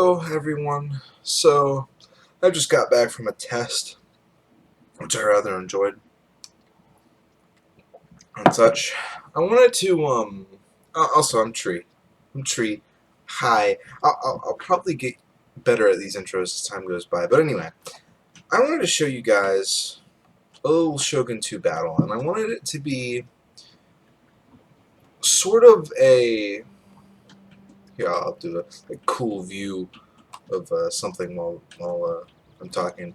Hello, everyone. So, I just got back from a test, which I rather enjoyed, and such. I wanted to, also, I'm Tree. I'm Tree. Hi. I'll probably get better at these intros as time goes by. But anyway, I wanted to show you guys a little Shogun 2 battle, and I wanted it to be sort of a... Here, I'll do a cool view of something while I'm talking.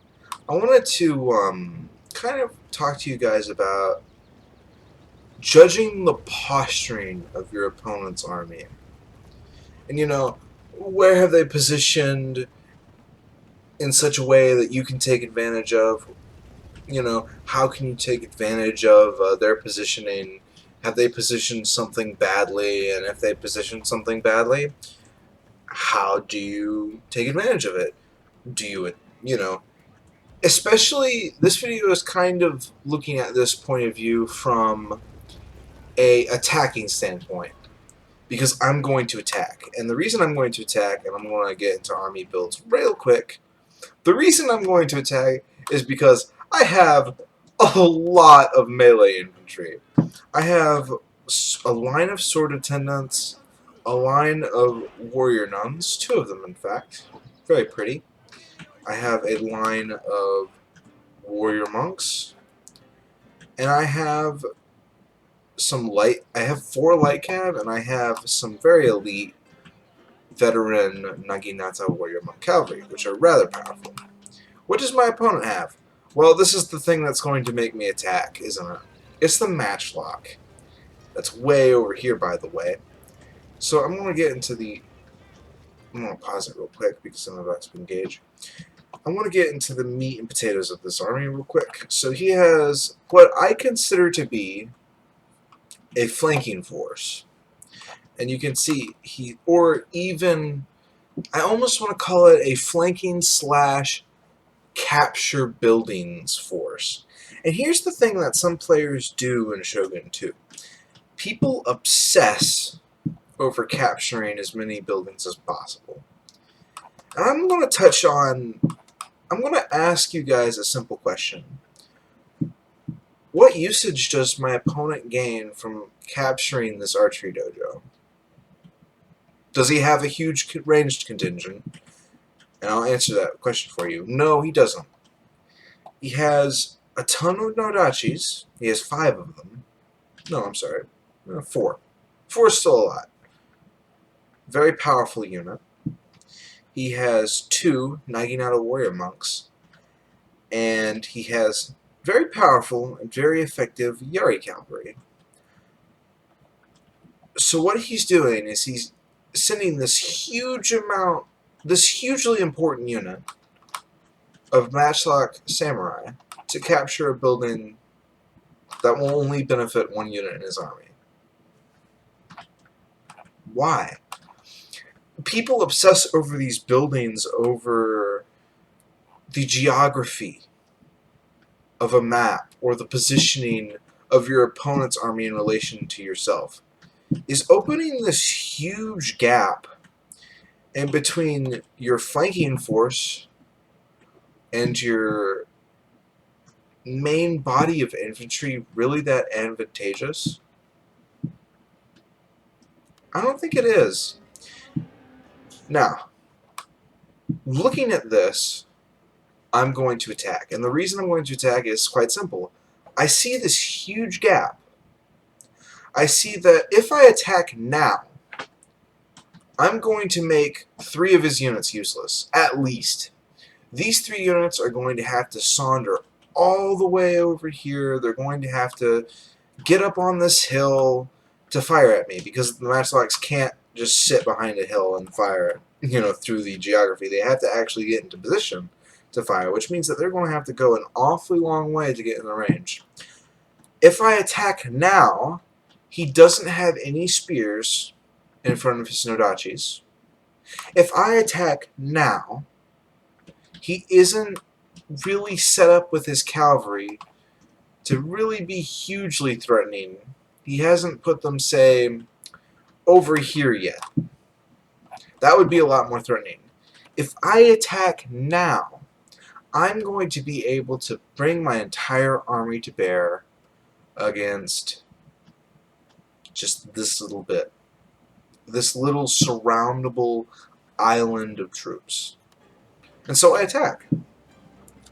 I wanted to kind of talk to you guys about judging the posturing of your opponent's army. And where have they positioned in such a way that you can take advantage of? How can you take advantage of their positioning? Have they positioned something badly? And if they position something badly, how do you take advantage of it? Do you, especially, this video is kind of looking at this point of view from a attacking standpoint, because I'm going to attack. And the reason I'm going to attack, and I'm going to get into army builds real quick, the reason I'm going to attack is because I have a lot of melee infantry. I have a line of sword attendants, a line of warrior nuns, 2 of them in fact, very pretty. I have a line of warrior monks, and I have I have 4 light cav, and I have some very elite veteran Naginata warrior monk cavalry, which are rather powerful. What does my opponent have? Well, this is the thing that's going to make me attack, isn't it? It's the matchlock. That's way over here, by the way. So I'm going to get into I'm going to pause it real quick because I'm about to engage. I want to get into the meat and potatoes of this army real quick. So he has what I consider to be a flanking force. And you can see or even, I almost want to call it a flanking slash capture buildings force. And here's the thing that some players do in Shogun 2. People obsess over capturing as many buildings as possible. And I'm going to ask you guys a simple question. What usage does my opponent gain from capturing this archery dojo? Does he have a huge ranged contingent? And I'll answer that question for you. No, he doesn't. He has a ton of Nodachis. He has 5 of them. No, I'm sorry. 4. 4 is still a lot. Very powerful unit. He has 2 Naginata warrior monks. And he has very powerful and very effective Yari cavalry. So what he's doing is he's sending this hugely important unit of matchlock samurai to capture a building that will only benefit 1 unit in his army. Why? People obsess over these buildings over the geography of a map or the positioning of your opponent's army in relation to yourself. Is opening this huge gap in between your flanking force and your main body of infantry really that advantageous? I don't think it is. Now, looking at this, I'm going to attack. And the reason I'm going to attack is quite simple. I see this huge gap. I see that if I attack now, I'm going to make 3 of his units useless, at least. These 3 units are going to have to saunter all the way over here. They're going to have to get up on this hill to fire at me, because the matchlocks can't just sit behind a hill and fire, through the geography. They have to actually get into position to fire, which means that they're going to have to go an awfully long way to get in the range. If I attack now, he doesn't have any spears in front of his Nodachis. If I attack now, he isn't really set up with his cavalry to really be hugely threatening. He hasn't put them, say, over here yet. That would be a lot more threatening. If I attack now, I'm going to be able to bring my entire army to bear against just this little bit. This little surroundable island of troops. And so I attack.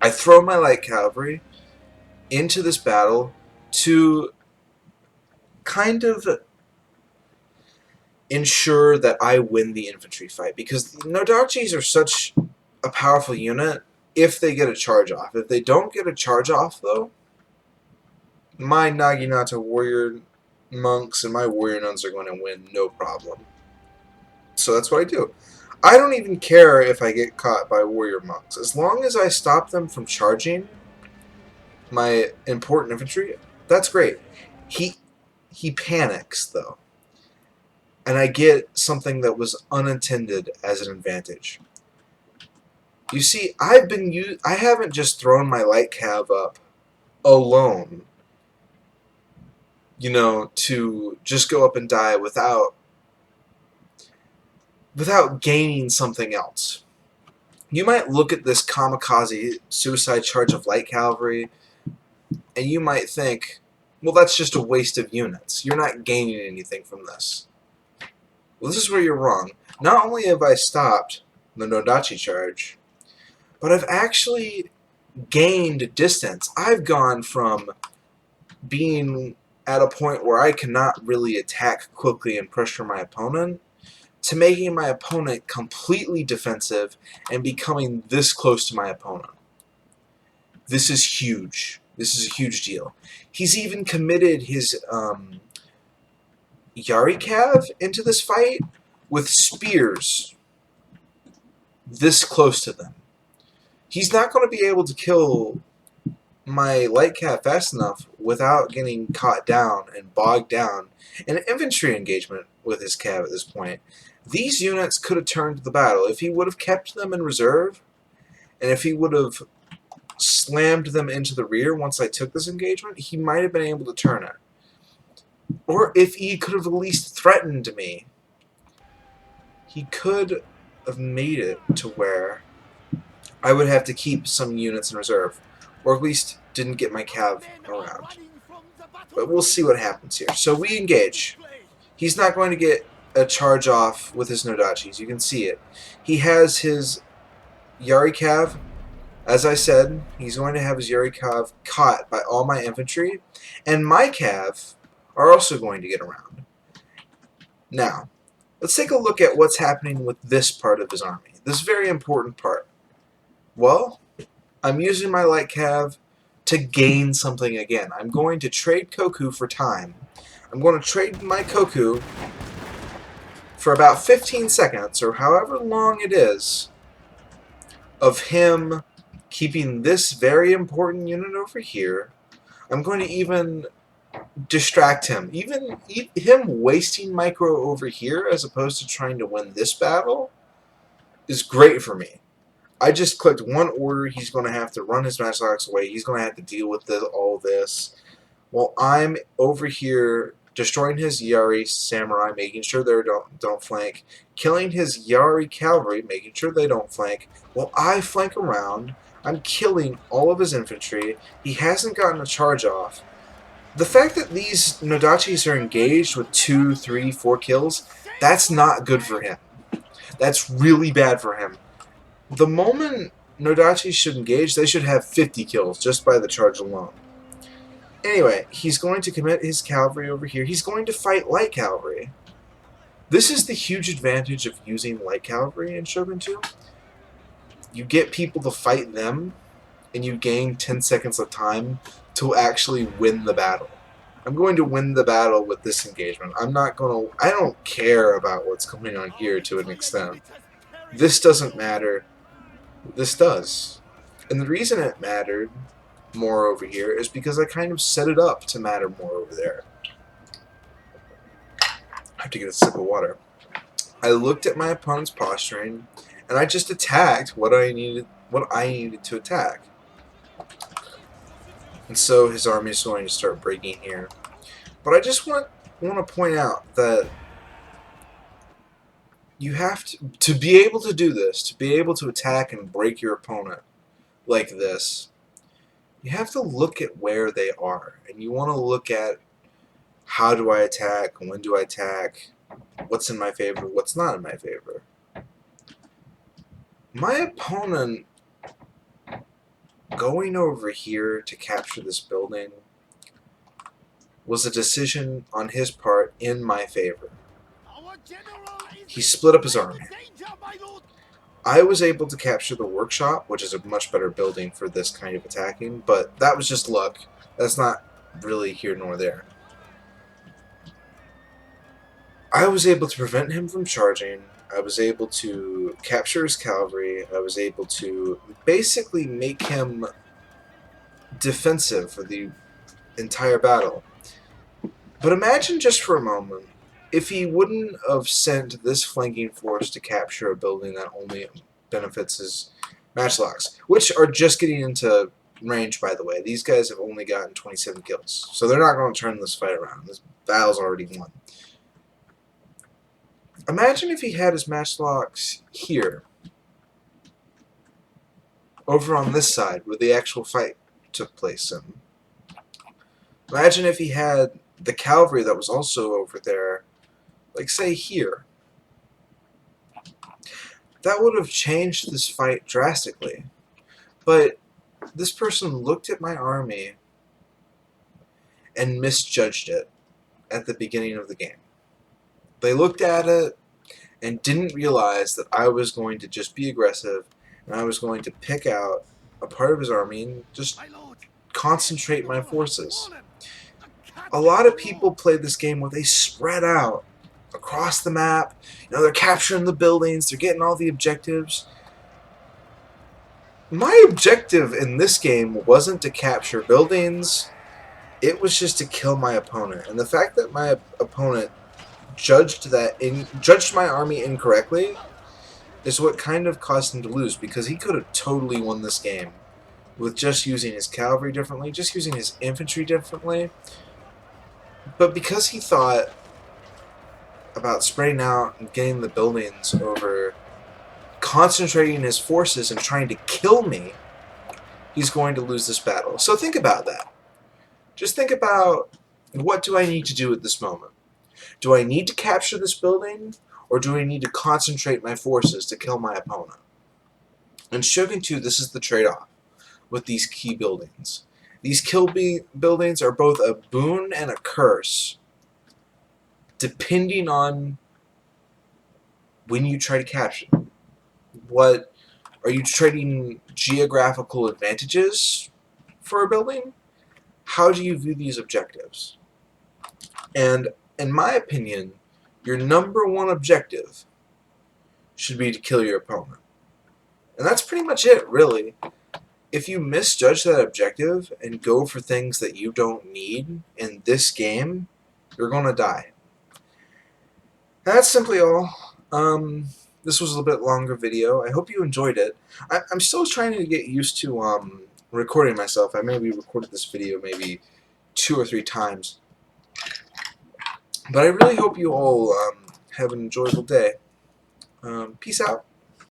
I throw my light cavalry into this battle to kind of ensure that I win the infantry fight, because the Nodachis are such a powerful unit if they get a charge off. If they don't get a charge off, though, my Naginata warrior monks and my warrior nuns are going to win no problem. So that's what I do. I don't even care if I get caught by warrior monks. As long as I stop them from charging my important infantry, that's great. He panics, though. And I get something that was unintended as an advantage. You see, I haven't just thrown my light cav up alone, to just go up and die without gaining something else. You might look at this kamikaze suicide charge of light cavalry, and you might think, well, that's just a waste of units. You're not gaining anything from this. Well, this is where you're wrong. Not only have I stopped the Nodachi charge, but I've actually gained distance. I've gone from being at a point where I cannot really attack quickly and pressure my opponent to making my opponent completely defensive and becoming this close to my opponent. This is huge. This is a huge deal. He's even committed his Yarikav into this fight with spears this close to them. He's not going to be able to kill my light cav fast enough without getting caught down and bogged down in an infantry engagement with his cav at this point. These units could have turned the battle. If he would have kept them in reserve, and if he would have slammed them into the rear once I took this engagement, he might have been able to turn it. Or if he could have at least threatened me, he could have made it to where I would have to keep some units in reserve, or at least didn't get my cav around. But we'll see what happens here. So we engage. He's not going to get a charge off with his Nodachis. You can see it. He has his Yari cav. As I said, he's going to have his Yari cav caught by all my infantry, and my cav are also going to get around. Now, let's take a look at what's happening with this part of his army. This very important part. Well, I'm using my light cav to gain something again. I'm going to trade Koku for time. I'm going to trade my Koku for about 15 seconds, or however long it is, of him keeping this very important unit over here. I'm going to even distract him. Even him wasting micro over here as opposed to trying to win this battle is great for me. I just clicked one order. He's going to have to run his Matchlocks away. He's going to have to deal with all this. While I'm over here destroying his Yari Samurai, making sure they don't flank, killing his Yari Cavalry, making sure they don't flank. While I flank around, I'm killing all of his infantry. He hasn't gotten a charge off. The fact that these Nodachis are engaged with 2, 3, 4 kills, that's not good for him. That's really bad for him. The moment Nodachis should engage, they should have 50 kills just by the charge alone. Anyway, he's going to commit his cavalry over here. He's going to fight light cavalry. This is the huge advantage of using light cavalry in Shogun 2. You get people to fight them, and you gain 10 seconds of time to actually win the battle. I'm going to win the battle with this engagement. I don't care about what's going on here to an extent. This doesn't matter. This does. And the reason it mattered more over here is because I kind of set it up to matter more over there. I have to get a sip of water. I looked at my opponent's posturing, and I just attacked what I needed to attack. And so his army is going to start breaking here. But I just want to point out that you have to be able to do this, to be able to attack and break your opponent like this, you have to look at where they are, and you want to look at how do I attack, when do I attack, what's in my favor, what's not in my favor. My opponent going over here to capture this building was a decision on his part in my favor. He split up his army. I was able to capture the workshop, which is a much better building for this kind of attacking, but that was just luck. That's not really here nor there. I was able to prevent him from charging. I was able to capture his cavalry. I was able to basically make him defensive for the entire battle. But imagine just for a moment if he wouldn't have sent this flanking force to capture a building that only benefits his matchlocks, which are just getting into range, by the way. These guys have only gotten 27 kills, so they're not going to turn this fight around. This battle's already won. Imagine if he had his matchlocks here, over on this side where the actual fight took place in. Imagine if he had the cavalry that was also over there, like say here. That would have changed this fight drastically. But this person looked at my army and misjudged it at the beginning of the game. They looked at it and didn't realize that I was going to just be aggressive and I was going to pick out a part of his army and just concentrate my forces. A lot of people play this game where they spread out across the map. You know, they're capturing the buildings, they're getting all the objectives. My objective in this game wasn't to capture buildings, it was just to kill my opponent. And the fact that my opponent judged my army incorrectly is what kind of caused him to lose, because he could have totally won this game with just using his cavalry differently, just using his infantry differently. But because he thought about spreading out and getting the buildings over concentrating his forces and trying to kill me, he's going to lose this battle. So think about that. Just think about, what do I need to do at this moment? Do I need to capture this building, or do I need to concentrate my forces to kill my opponent? In Shogun 2, this is the trade-off with these key buildings. These buildings are both a boon and a curse, depending on when you try to capture them. What are you trading geographical advantages for a building? How do you view these objectives? And in my opinion, your number one objective should be to kill your opponent. And that's pretty much it, really. If you misjudge that objective and go for things that you don't need in this game, you're going to die. And that's simply all. This was a little bit longer video. I hope you enjoyed it. I'm still trying to get used to recording myself. I maybe recorded this video maybe 2 or 3 times. But I really hope you all have an enjoyable day. Peace out.